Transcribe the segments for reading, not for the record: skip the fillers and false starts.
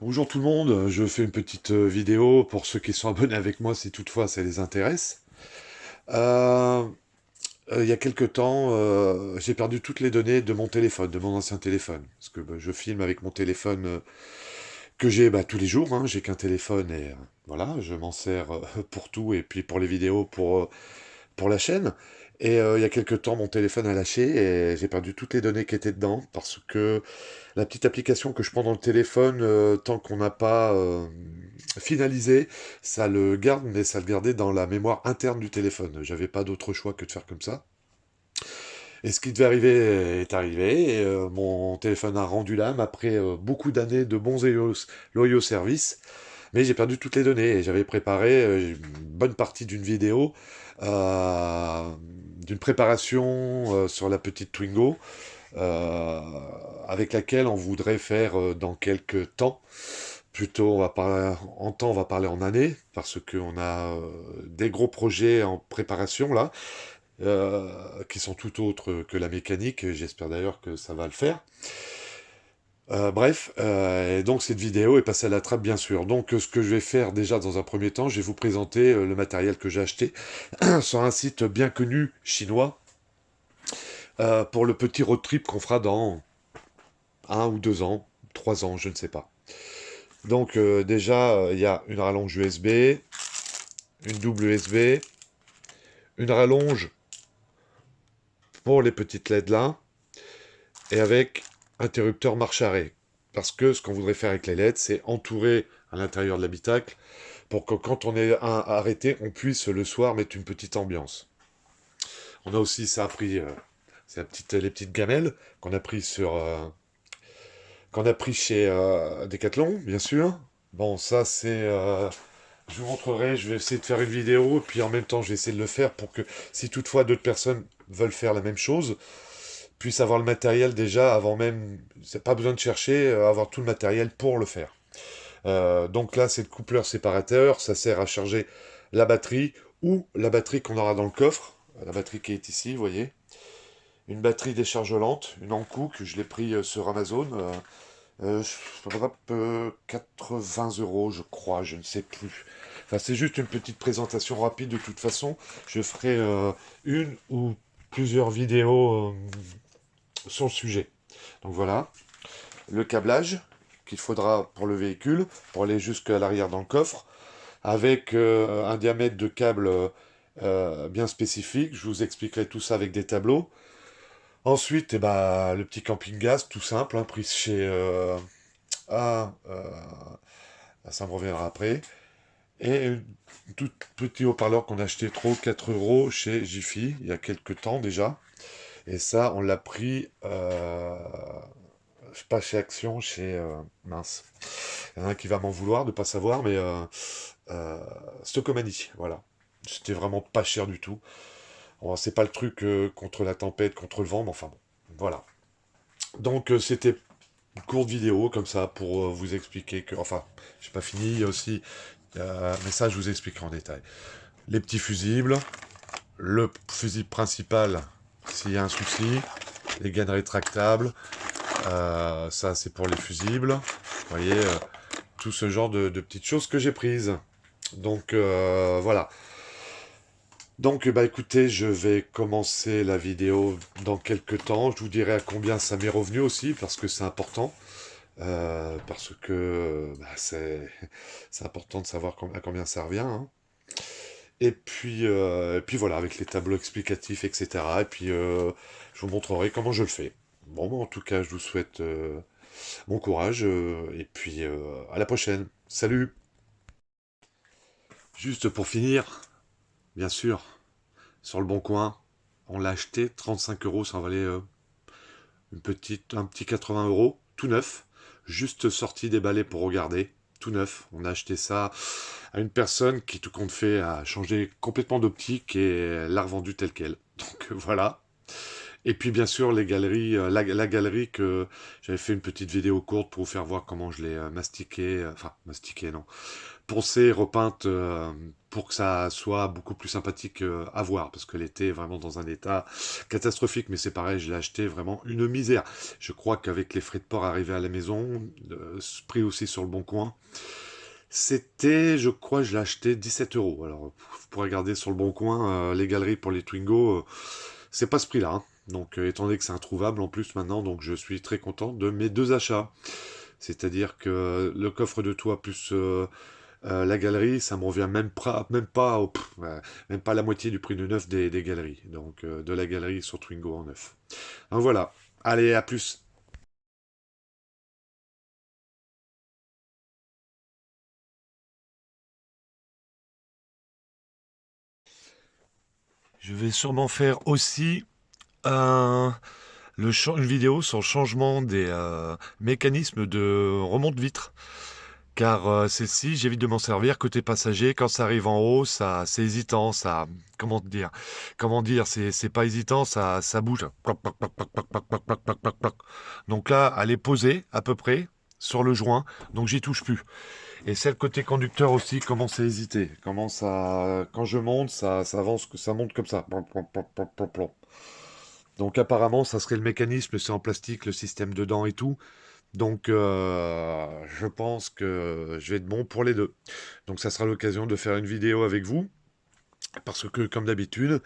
Bonjour tout le monde, je fais une petite vidéo pour ceux qui sont abonnés avec moi si toutefois ça les intéresse. Euh, il y a quelque temps, j'ai perdu toutes les données de mon téléphone, de mon ancien téléphone. Parce que je filme avec mon téléphone que j'ai tous les jours, hein. J'ai qu'un téléphone et voilà, je m'en sers pour tout et puis pour les vidéos, pour la chaîne. Et il y a quelque temps, mon téléphone a lâché et j'ai perdu toutes les données qui étaient dedans parce que la petite application que je prends dans le téléphone, tant qu'on n'a pas finalisé, ça le garde, mais ça le gardait dans la mémoire interne du téléphone. J'avais pas d'autre choix que de faire comme ça. Et ce qui devait arriver est arrivé. Et, mon téléphone a rendu l'âme après beaucoup d'années de bons et loyaux services. Mais j'ai perdu toutes les données et j'avais préparé une bonne partie d'une vidéo, euh, d'une préparation sur la petite Twingo, euh, avec laquelle on voudrait faire dans quelques temps. Plutôt, on va parler en temps, on va parler en années, parce qu'on a des gros projets en préparation là, qui sont tout autres que la mécanique. J'espère d'ailleurs que ça va le faire. Bref, et donc cette vidéo est passée à la trappe bien sûr. Donc ce que je vais faire déjà dans un premier temps, je vais vous présenter le matériel que j'ai acheté sur un site bien connu chinois pour le petit road trip qu'on fera dans 1 ou 2 ans, 3 ans, je ne sais pas. Donc déjà, il y a une rallonge USB, une double USB, une rallonge pour les petites LED là, et avec interrupteur marche arrêt. Parce que ce qu'on voudrait faire avec les LED, c'est entourer à l'intérieur de l'habitacle pour que quand on est arrêté, on puisse le soir mettre une petite ambiance. On a aussi, ça a pris, c'est les petites gamelles qu'on a pris chez Decathlon, bien sûr. Bon, ça c'est, je vous montrerai, je vais essayer de faire une vidéo, et puis en même temps, je vais essayer de le faire pour que, si toutefois d'autres personnes veulent faire la même chose, puissent avoir le matériel déjà avant même, c'est pas besoin de chercher, avoir tout le matériel pour le faire. Donc là, c'est le coupleur séparateur, ça sert à charger la batterie ou la batterie qu'on aura dans le coffre, la batterie qui est ici, vous voyez. Une batterie déchargelante, une Ankou que je l'ai pris sur Amazon. Je frappe 80 euros, je crois, je ne sais plus. Enfin, c'est juste une petite présentation rapide de toute façon. Je ferai une ou plusieurs vidéos sur le sujet. Donc voilà, le câblage qu'il faudra pour le véhicule, pour aller jusqu'à l'arrière dans le coffre, avec un diamètre de câble bien spécifique. Je vous expliquerai tout ça avec des tableaux. Ensuite, le petit camping-gaz, tout simple, hein, pris chez... ah, ça me reviendra après. Et un tout petit haut-parleur qu'on a acheté trop 4 euros chez Jiffy, il y a quelques temps déjà. Et ça, on l'a pris, pas chez Action, chez... mince. Il y en a un qui va m'en vouloir de pas savoir, mais euh, Stocomanie, voilà. C'était vraiment pas cher du tout. Bon, c'est pas le truc contre la tempête, contre le vent, mais enfin bon, voilà. Donc c'était une courte vidéo comme ça pour vous expliquer que, enfin, j'ai pas fini, il y a aussi, mais ça je vous expliquerai en détail. Les petits fusibles, le fusible principal s'il y a un souci, les gaines rétractables, ça c'est pour les fusibles, vous voyez, tout ce genre de petites choses que j'ai prises. Donc voilà. Donc écoutez, je vais commencer la vidéo dans quelques temps. Je vous dirai à combien ça m'est revenu aussi, parce que c'est important. Parce que c'est important de savoir à combien ça revient, hein. Et puis voilà, avec les tableaux explicatifs, etc. Et puis je vous montrerai comment je le fais. Bon, en tout cas, je vous souhaite bon courage et puis à la prochaine. Salut! Juste pour finir, bien sûr, sur le bon coin, on l'a acheté 35 euros, ça en valait un petit 80 euros, tout neuf, juste sorti déballé pour regarder, tout neuf. On a acheté ça à une personne qui, tout compte fait, a changé complètement d'optique et l'a revendu tel quel. Donc voilà. Et puis bien sûr les galeries, la galerie que j'avais fait une petite vidéo courte pour vous faire voir comment je l'ai mastiqué, enfin mastiqué non, poncée, repeinte, pour que ça soit beaucoup plus sympathique à voir, parce qu'elle était vraiment dans un état catastrophique, mais c'est pareil, je l'ai acheté vraiment une misère. Je crois qu'avec les frais de port arrivés à la maison, pris aussi sur le bon coin, c'était, je crois, je l'ai acheté 17 euros. Alors, vous pourrez regarder sur le bon coin, les galeries pour les Twingo, c'est pas ce prix-là, hein. Donc, étant donné que c'est introuvable en plus maintenant, donc je suis très content de mes deux achats. C'est-à-dire que le coffre de toit plus la galerie, ça me revient même pas la moitié du prix de neuf des galeries. Donc, de la galerie sur Twingo en neuf. Donc voilà. Allez, à plus. Je vais sûrement faire aussi un, une vidéo sur le changement des mécanismes de remonte-vitre. Car celle-ci, j'évite de m'en servir côté passager. Quand ça arrive en haut, ça, c'est hésitant, ça, comment dire, c'est pas hésitant, ça bouge. Ploc, ploc, ploc, ploc, ploc, ploc, ploc, ploc, ploc, ploc, ploc. Donc là, elle est posée à peu près sur le joint, donc j'y touche plus. Et celle côté conducteur aussi commence à hésiter. Commence à, quand je monte, ça avance, ça monte comme ça. Plom, plom, plom, plom, plom, plom. Donc apparemment, ça serait le mécanisme, c'est en plastique, le système dedans et tout. Donc je pense que je vais être bon pour les deux. Donc ça sera l'occasion de faire une vidéo avec vous. Parce que comme d'habitude,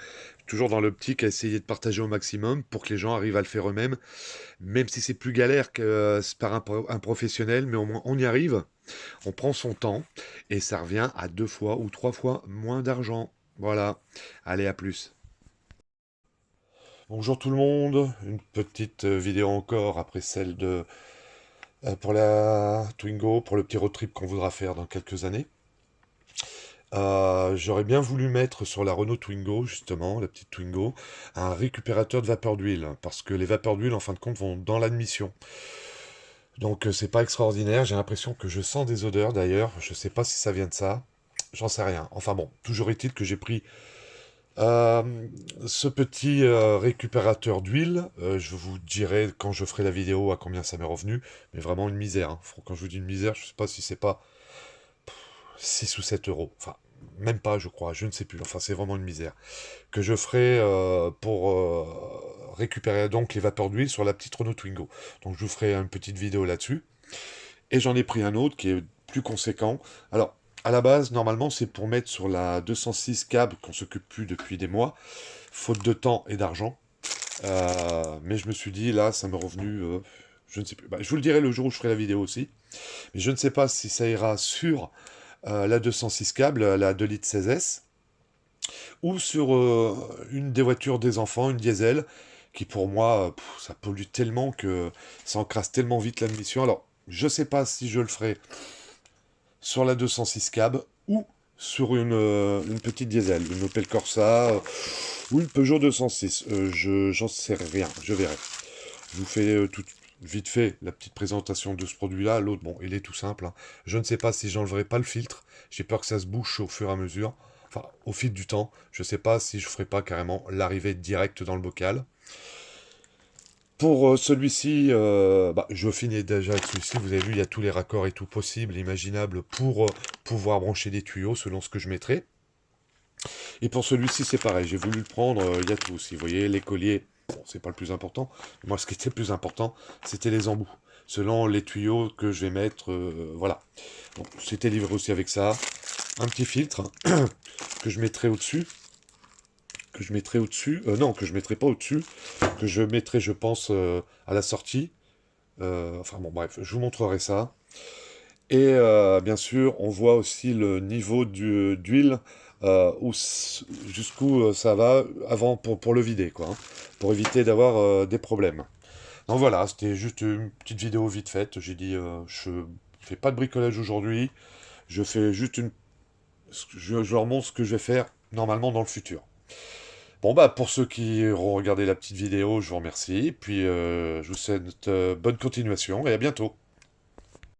toujours dans l'optique à essayer de partager au maximum pour que les gens arrivent à le faire eux-mêmes. Même si c'est plus galère que par un professionnel, mais au moins on y arrive. On prend son temps et ça revient à 2 fois ou 3 fois moins d'argent. Voilà. Allez, à plus. Bonjour tout le monde, une petite vidéo encore après celle de pour la Twingo, pour le petit road trip qu'on voudra faire dans quelques années. J'aurais bien voulu mettre sur la Renault Twingo, justement, la petite Twingo, un récupérateur de vapeur d'huile, parce que les vapeurs d'huile, en fin de compte, vont dans l'admission. Donc c'est pas extraordinaire, j'ai l'impression que je sens des odeurs d'ailleurs, je sais pas si ça vient de ça, j'en sais rien. Enfin bon, toujours est-il que j'ai pris euh, ce petit récupérateur d'huile. Je vous dirai quand je ferai la vidéo à combien ça m'est revenu, mais vraiment une misère, hein. Quand je vous dis une misère, je sais pas si c'est pas 6 ou 7 euros. Enfin, même pas, je crois, je ne sais plus. Enfin, c'est vraiment une misère. Que je ferai pour récupérer donc les vapeurs d'huile sur la petite Renault Twingo. Donc, je vous ferai une petite vidéo là-dessus. Et j'en ai pris un autre qui est plus conséquent. Alors, à la base, normalement, c'est pour mettre sur la 206 cab qu'on s'occupe plus depuis des mois, faute de temps et d'argent. Mais je me suis dit, là, ça m'est revenu, je ne sais plus. Bah, je vous le dirai le jour où je ferai la vidéo aussi. Mais je ne sais pas si ça ira sur la 206 câble, la 2 litres 16S, ou sur une des voitures des enfants, une diesel, qui pour moi, ça pollue tellement que ça encrasse tellement vite l'admission. Alors, je sais pas si je le ferai sur la 206 cab ou sur une petite diesel, une Opel Corsa ou une Peugeot 206. J'en sais rien, je verrai. Je vous fais tout vite fait la petite présentation de ce produit-là. L'autre, bon, il est tout simple, hein. Je ne sais pas si j'enlèverai pas le filtre. J'ai peur que ça se bouche au fur et à mesure. Enfin, au fil du temps. Je ne sais pas si je ferai pas carrément l'arrivée directe dans le bocal. Pour celui-ci, bah, je finis déjà avec celui-ci. Vous avez vu, il y a tous les raccords et tout possible, imaginable, pour pouvoir brancher des tuyaux selon ce que je mettrai. Et pour celui-ci, c'est pareil. J'ai voulu le prendre, il y a tout aussi. Vous voyez, les colliers, bon, c'est pas le plus important. Moi, ce qui était le plus important, c'était les embouts. Selon les tuyaux que je vais mettre, voilà. Donc, c'était livré aussi avec ça. Un petit filtre que je mettrai au-dessus. Que je mettrai au-dessus. Non, que je mettrai pas au-dessus. Que je mettrai, je pense, à la sortie. Enfin bon, bref, je vous montrerai ça. Et bien sûr, on voit aussi le niveau d'huile jusqu'où ça va avant pour le vider, quoi, hein, pour éviter d'avoir des problèmes. Donc voilà, c'était juste une petite vidéo vite faite. J'ai dit, je fais pas de bricolage aujourd'hui, je fais juste je leur montre ce que je vais faire normalement dans le futur. Bon bah pour ceux qui auront regardé la petite vidéo, je vous remercie, puis je vous souhaite bonne continuation et à bientôt.